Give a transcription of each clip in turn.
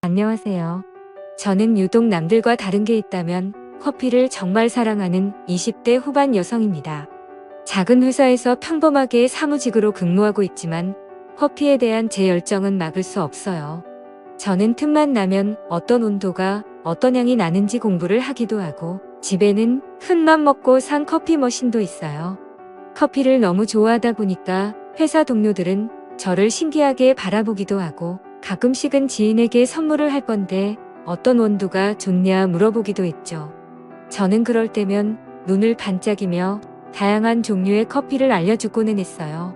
안녕하세요. 저는 유독 남들과 다른 게 있다면 커피를 정말 사랑하는 20대 후반 여성입니다. 작은 회사에서 평범하게 사무직으로 근무하고 있지만 커피에 대한 제 열정은 막을 수 없어요. 저는 틈만 나면 어떤 온도가 어떤 향이 나는지 공부를 하기도 하고 집에는 큰맘 먹고 산 커피 머신도 있어요. 커피를 너무 좋아하다 보니까 회사 동료들은 저를 신기하게 바라보기도 하고 가끔씩은 지인에게 선물을 할 건데 어떤 온도가 좋냐 물어보기도 했죠. 저는 그럴 때면 눈을 반짝이며 다양한 종류의 커피를 알려주고는 했어요.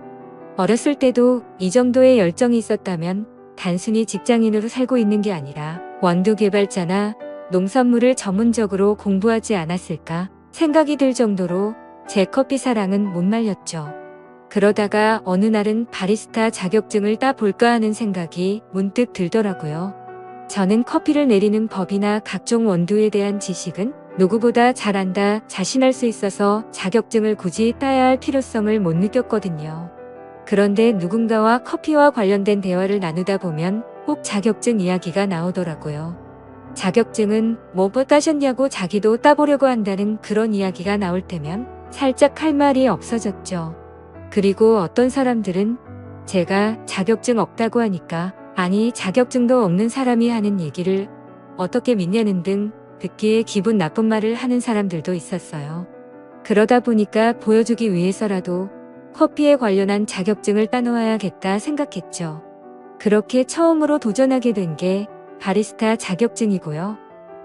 어렸을 때도 이 정도의 열정이 있었다면 단순히 직장인으로 살고 있는 게 아니라 원두 개발자나 농산물을 전문적으로 공부하지 않았을까 생각이 들 정도로 제 커피 사랑은 못 말렸죠. 그러다가 어느 날은 바리스타 자격증을 따볼까 하는 생각이 문득 들더라고요. 저는 커피를 내리는 법이나 각종 원두에 대한 지식은 누구보다 잘 안다 자신할 수 있어서 자격증을 굳이 따야 할 필요성을 못 느꼈거든요. 그런데 누군가와 커피와 관련된 대화를 나누다 보면 꼭 자격증 이야기가 나오더라고요. 자격증은 뭐 따셨냐고 자기도 따보려고 한다는 그런 이야기가 나올 때면 살짝 할 말이 없어졌죠. 그리고 어떤 사람들은 제가 자격증 없다고 하니까 아니 자격증도 없는 사람이 하는 얘기를 어떻게 믿냐는 등 듣기에 기분 나쁜 말을 하는 사람들도 있었어요. 그러다 보니까 보여주기 위해서라도 커피에 관련한 자격증을 따놓아야겠다 생각했죠. 그렇게 처음으로 도전하게 된 게 바리스타 자격증이고요.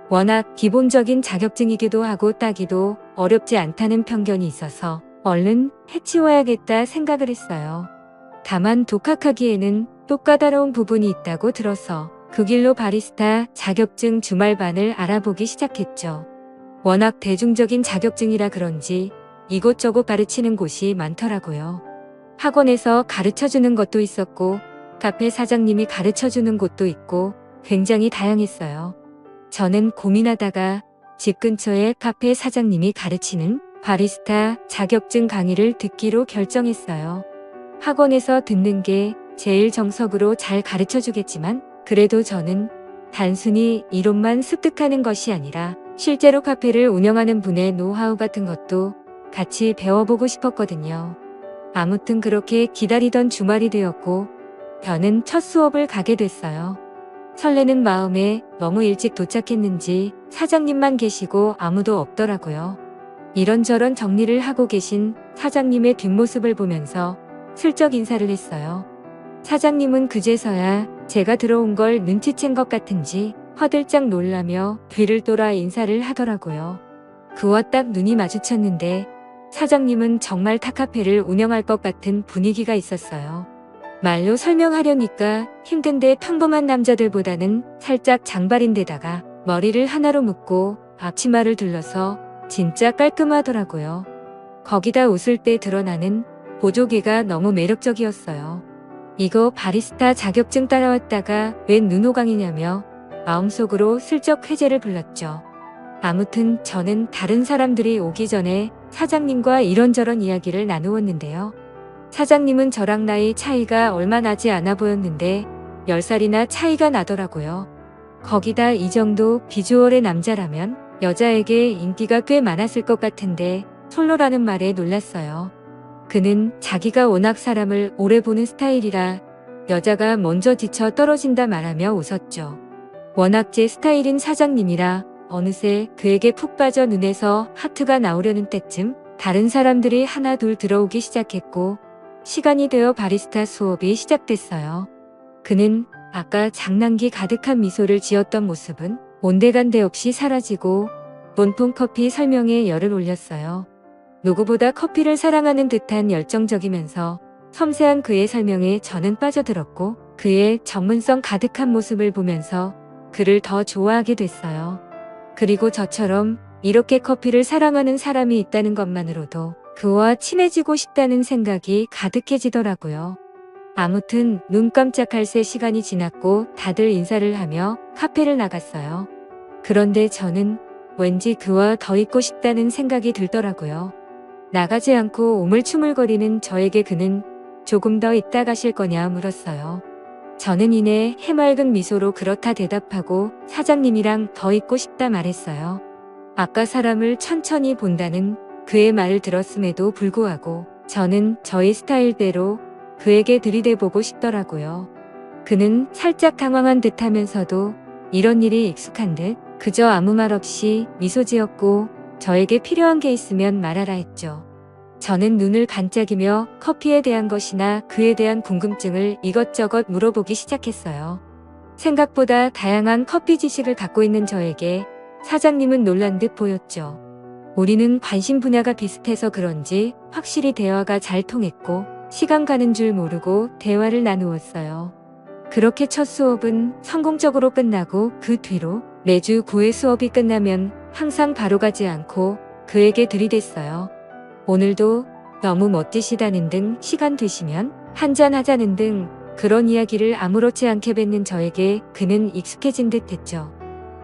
워낙 기본적인 자격증이기도 하고 따기도 어렵지 않다는 편견이 있어서 얼른 해치워야겠다 생각을 했어요. 다만 독학하기에는 또 까다로운 부분이 있다고 들어서 그 길로 바리스타 자격증 주말반을 알아보기 시작했죠. 워낙 대중적인 자격증이라 그런지 이곳저곳 가르치는 곳이 많더라고요. 학원에서 가르쳐주는 것도 있었고 카페 사장님이 가르쳐주는 곳도 있고 굉장히 다양했어요. 저는 고민하다가 집 근처에 카페 사장님이 가르치는 바리스타 자격증 강의를 듣기로 결정했어요. 학원에서 듣는 게 제일 정석으로 잘 가르쳐주겠지만 그래도 저는 단순히 이론만 습득하는 것이 아니라 실제로 카페를 운영하는 분의 노하우 같은 것도 같이 배워보고 싶었거든요. 아무튼 그렇게 기다리던 주말이 되었고 저는 첫 수업을 가게 됐어요. 설레는 마음에 너무 일찍 도착했는지 사장님만 계시고 아무도 없더라고요. 이런저런 정리를 하고 계신 사장님의 뒷모습을 보면서 슬쩍 인사를 했어요. 사장님은 그제서야 제가 들어온 걸 눈치챈 것 같은지 화들짝 놀라며 뒤를 돌아 인사를 하더라고요. 그와 딱 눈이 마주쳤는데 사장님은 정말 타카페를 운영할 것 같은 분위기가 있었어요. 말로 설명하려니까 힘든데 평범한 남자들보다는 살짝 장발인데다가 머리를 하나로 묶고 앞치마를 둘러서 진짜 깔끔하더라고요. 거기다 웃을 때 드러나는 보조개가 너무 매력적이었어요. 이거 바리스타 자격증 따라왔다가 웬 눈호강이냐며 마음속으로 슬쩍 회제를 불렀죠. 아무튼 저는 다른 사람들이 오기 전에 사장님과 이런저런 이야기를 나누었는데요. 사장님은 저랑 나이 차이가 얼마 나지 않아 보였는데 10살이나 차이가 나더라고요. 거기다 이 정도 비주얼의 남자라면 여자에게 인기가 꽤 많았을 것 같은데 솔로라는 말에 놀랐어요. 그는 자기가 워낙 사람을 오래 보는 스타일이라 여자가 먼저 지쳐 떨어진다 말하며 웃었죠. 워낙 제 스타일인 사장님이라 어느새 그에게 푹 빠져 눈에서 하트가 나오려는 때쯤 다른 사람들이 하나 둘 들어오기 시작했고 시간이 되어 바리스타 수업이 시작됐어요. 그는 아까 장난기 가득한 미소를 지었던 모습은 온데간데 없이 사라지고 온통 커피 설명에 열을 올렸어요. 누구보다 커피를 사랑하는 듯한 열정적이면서 섬세한 그의 설명에 저는 빠져들었고 그의 전문성 가득한 모습을 보면서 그를 더 좋아하게 됐어요. 그리고 저처럼 이렇게 커피를 사랑하는 사람이 있다는 것만으로도 그와 친해지고 싶다는 생각이 가득해지더라고요. 아무튼 눈 깜짝할 새 시간이 지났고 다들 인사를 하며 카페를 나갔어요. 그런데 저는 왠지 그와 더 있고 싶다는 생각이 들더라고요. 나가지 않고 우물쭈물거리는 저에게 그는 조금 더 있다 가실 거냐 물었어요. 저는 이내 해맑은 미소로 그렇다 대답하고 사장님이랑 더 있고 싶다 말했어요. 아까 사람을 천천히 본다는 그의 말을 들었음에도 불구하고 저는 저의 스타일대로 그에게 들이대보고 싶더라고요. 그는 살짝 당황한 듯 하면서도 이런 일이 익숙한 듯 그저 아무 말 없이 미소 지었고 저에게 필요한 게 있으면 말하라 했죠. 저는 눈을 반짝이며 커피에 대한 것이나 그에 대한 궁금증을 이것저것 물어보기 시작했어요. 생각보다 다양한 커피 지식을 갖고 있는 저에게 사장님은 놀란 듯 보였죠. 우리는 관심 분야가 비슷해서 그런지 확실히 대화가 잘 통했고 시간 가는 줄 모르고 대화를 나누었어요. 그렇게 첫 수업은 성공적으로 끝나고 그 뒤로 매주 9회 수업이 끝나면 항상 바로 가지 않고 그에게 들이댔어요. 오늘도 너무 멋지시다는 등 시간 되시면 한잔 하자는 등 그런 이야기를 아무렇지 않게 뱉는 저에게 그는 익숙해진 듯 했죠.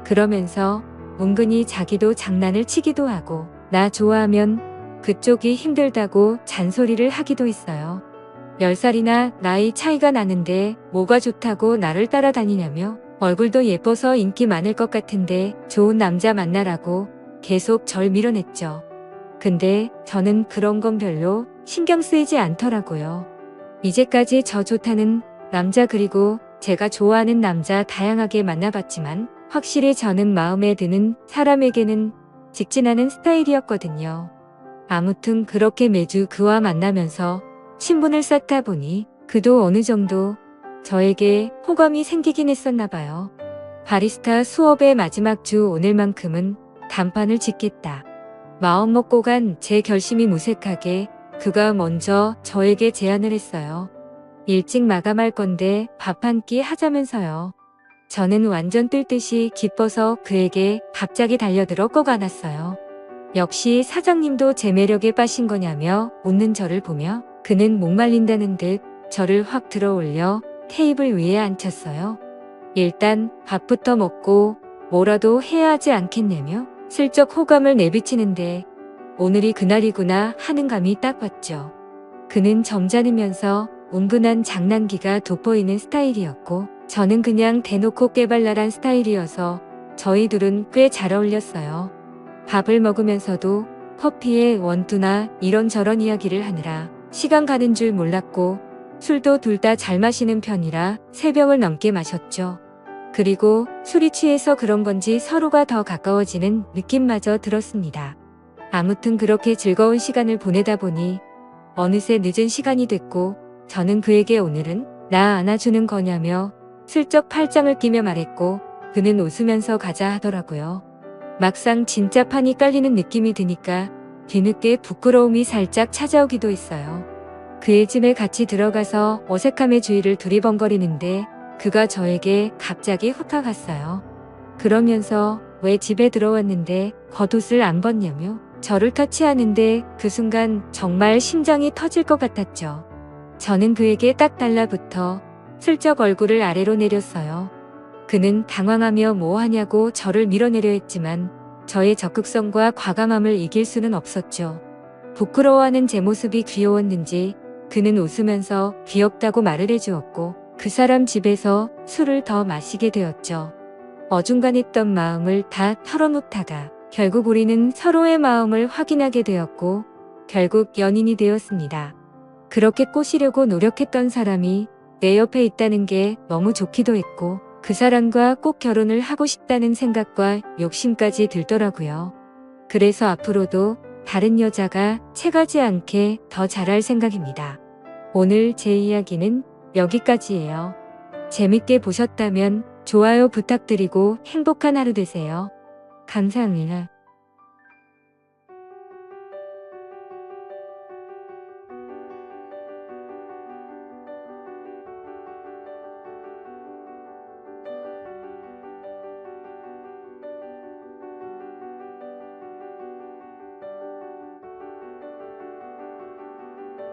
그러면서 은근히 자기도 장난을 치기도 하고 나 좋아하면 그쪽이 힘들다고 잔소리를 하기도 했어요. 10살이나 나이 차이가 나는데 뭐가 좋다고 나를 따라다니냐며 얼굴도 예뻐서 인기 많을 것 같은데 좋은 남자 만나라고 계속 절 밀어냈죠. 근데 저는 그런 건 별로 신경 쓰이지 않더라고요. 이제까지 저 좋다는 남자 그리고 제가 좋아하는 남자 다양하게 만나봤지만 확실히 저는 마음에 드는 사람에게는 직진하는 스타일이었거든요. 아무튼 그렇게 매주 그와 만나면서 친분을 쌓다 보니 그도 어느 정도 저에게 호감이 생기긴 했었나 봐요. 바리스타 수업의 마지막 주 오늘만큼은 단판을 짓겠다. 마음 먹고 간 제 결심이 무색하게 그가 먼저 저에게 제안을 했어요. 일찍 마감할 건데 밥 한 끼 하자면서요. 저는 완전 뜰 듯이 기뻐서 그에게 갑자기 달려들어 꼭 안았어요. 역시 사장님도 제 매력에 빠신 거냐며 웃는 저를 보며 그는 목말린다는 듯 저를 확 들어 올려 테이블 위에 앉혔어요. 일단 밥부터 먹고 뭐라도 해야 하지 않겠냐며 슬쩍 호감을 내비치는데 오늘이 그날이구나 하는 감이 딱 왔죠. 그는 점잖으면서 은근한 장난기가 돋보이는 스타일이었고 저는 그냥 대놓고 깨발랄한 스타일이어서 저희 둘은 꽤 잘 어울렸어요. 밥을 먹으면서도 커피에 원두나 이런저런 이야기를 하느라 시간 가는 줄 몰랐고 술도 둘 다 잘 마시는 편이라 3병을 넘게 마셨죠. 그리고 술이 취해서 그런 건지 서로가 더 가까워지는 느낌마저 들었습니다. 아무튼 그렇게 즐거운 시간을 보내다 보니 어느새 늦은 시간이 됐고 저는 그에게 오늘은 나 안아주는 거냐며 슬쩍 팔짱을 끼며 말했고 그는 웃으면서 가자 하더라고요. 막상 진짜 판이 깔리는 느낌이 드니까 뒤늦게 부끄러움이 살짝 찾아오기도 했어요. 그의 집에 같이 들어가서 어색함의 주위를 두리번거리는데 그가 저에게 갑자기 훅 갔어요. 그러면서 왜 집에 들어왔는데 겉옷을 안 벗냐며 저를 터치하는데 그 순간 정말 심장이 터질 것 같았죠. 저는 그에게 딱 달라붙어 슬쩍 얼굴을 아래로 내렸어요. 그는 당황하며 뭐 하냐고 저를 밀어내려 했지만 저의 적극성과 과감함을 이길 수는 없었죠. 부끄러워하는 제 모습이 귀여웠는지 그는 웃으면서 귀엽다고 말을 해주었고 그 사람 집에서 술을 더 마시게 되었죠. 어중간했던 마음을 다 털어놓다가 결국 우리는 서로의 마음을 확인하게 되었고 결국 연인이 되었습니다. 그렇게 꼬시려고 노력했던 사람이 내 옆에 있다는 게 너무 좋기도 했고 그 사람과 꼭 결혼을 하고 싶다는 생각과 욕심까지 들더라고요. 그래서 앞으로도 다른 여자가 채가지 않게 더 잘할 생각입니다. 오늘 제 이야기는 여기까지예요. 재밌게 보셨다면 좋아요 부탁드리고 행복한 하루 되세요. 감사합니다.